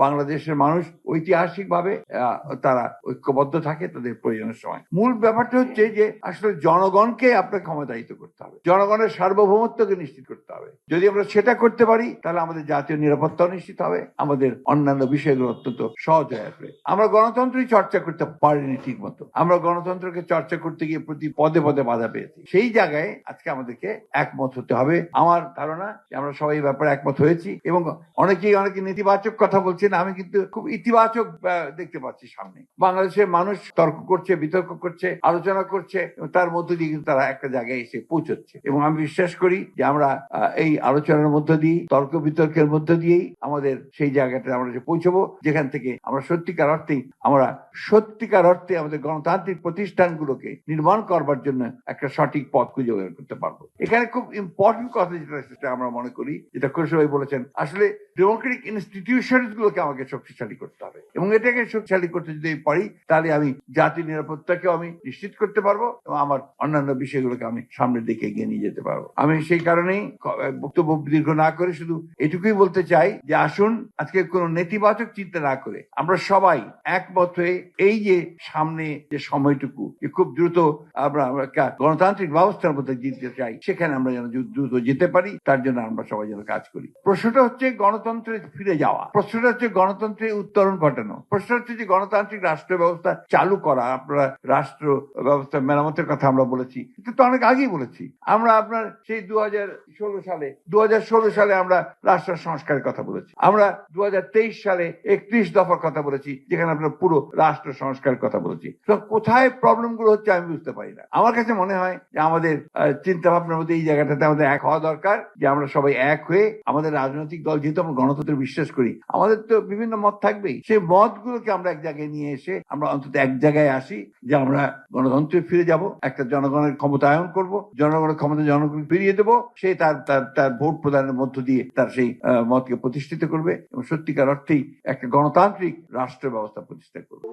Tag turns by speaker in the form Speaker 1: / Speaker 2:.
Speaker 1: বাংলাদেশের মানুষ ঐতিহাসিকভাবে তারা ঐক্যবদ্ধ থাকে তাদের প্রয়োজনের সময়। মূল ব্যাপারটা হচ্ছে যে আসলে জনগণকে আপনার ক্ষমতায়িত করতে হবে, জনগণের সার্বভৌমত্বকে নিশ্চিত করতে হবে। যদি আমরা সেটা করতে পারি তাহলে আমাদের জাতীয় নিরাপত্তাও নিশ্চিত হবে, আমাদের অন্যান্য বিষয়গুলো অত্যন্ত সহজ হয়ে আসবে। আমরা গণতন্ত্রই চর্চা করতে পারিনি ঠিক মতো, আমরা গণতন্ত্রকে চর্চা করতে গিয়ে প্রতি পদে পদে বাধা পেয়েছি। সেই জায়গায় আজকে আমাদেরকে একমত হতে হবে। আমার ধারণা যে আমরা সবাই এই ব্যাপারে একমত হয়েছি এবং অনেকে নেতিবাচক কথা বলছেন, আমি কিন্তু খুব ইতিবাচক দেখতে পাচ্ছি সামনে। বাংলাদেশের মানুষ তর্ক করছে, বিতর্ক করছে, আলোচনা করছে, তার মধ্য দিয়ে কিন্তু তারা একটা জায়গায় এসে পৌঁছচ্ছে এবং আমি বিশ্বাস করি যে আমরা এই আলোচনার মধ্য দিয়ে, তর্ক বিতর্কের মধ্য দিয়েই আমাদের সেই জায়গাটা আমরা যে পৌঁছবো যেখান থেকে আমরা সত্যিকার অর্থে আমাদের গণতান্ত্রিক প্রতিষ্ঠানগুলোকে নির্মাণ করবার জন্য একটা সঠিক পথ খুঁজে বের করতে পারবো। এখানে খুব ইম্পর্টেন্ট কথা যেটা আমরা মনে করি, যেটা খোরশেদ বলেছেন, আসলে ডেমোক্রেটিক ইনস্টিটিউশনস গুলোকে আমাকে শক্তিশালী করতে হবে এবং এটাকে শক্তিশালী করতে যদি পারি তাহলে আমি জাতীয় নিরাপত্তাকেও আমি নিশ্চিত করতে পারবো এবং আমার অন্যান্য বিষয়গুলোকে আমি সামনের দিকে এগিয়ে নিয়ে যেতে পারবো। আমি সেই কারণেই বক্তব্য দীর্ঘ না করে শুধু এটুকুই বলতে চাই যে আসুন আজকে কোনো নেতিবাচক চিন্তা না করে আমরা সবাই একমত হয়ে এই যে সামনে যে সময়টুকু খুব দ্রুত আমরা গণতান্ত্রিক ব্যবস্থার মধ্যে জিততে চাই, সেখানে আমরা যেন দ্রুত যেতে পারি, তার জন্য আমরা সবাই যেন কাজ করি। প্রশ্নটা হচ্ছে গণতন্ত্রে ফিরে যাওয়া, প্রশ্নটা হচ্ছে গণতন্ত্রের উত্তরণ ঘটানো, প্রশ্ন হচ্ছে যে গণতান্ত্রিক রাষ্ট্র ব্যবস্থা চালু করা। আপনারা রাষ্ট্র ব্যবস্থা মেরামতের কথা আমরা বলেছি, কিন্তু অনেক আগেই বলেছি। আমরা আপনার সেই 2016 সালে আমরা রাষ্ট্র সংস্কারের কথা বলেছি, আমরা 2023 সালে 31 দফার কথা বলেছি, যেখানে আমরা পুরো রাষ্ট্র সংস্কারের কথা বলেছি। তো কোথায় প্রবলেম গুলো হচ্ছে আমি বুঝতে পারি না। আমার কাছে মনে হয় যে আমাদের চিন্তা ভাবনার মধ্যে এই জায়গাটাতে আমাদের এক হওয়া দরকার, যে আমরা সবাই এক হয়ে আমাদের রাজনৈতিক দল, যেহেতু আমরা গণতন্ত্রে বিশ্বাস করি, আমাদের তো বিভিন্ন মত থাকবেই, সেই মতগুলোকে আমরা এক জায়গায় নিয়ে এসে আমরা অন্তত এক জায়গায় আসি যে আমরা গণতন্ত্রে ফিরে যাব, একটা জনগণের ক্ষমতায়ন করব, জনগণের ক্ষমতা জনগণ ফিরিয়ে দেবো, সে তার ভোট প্রদানের মধ্য দিয়ে তার সেই মতকে প্রতিষ্ঠিত করবে এবং সত্যিকার অর্থেই একটা গণতান্ত্রিক রাষ্ট্র ব্যবস্থা প্রতিষ্ঠা করবে।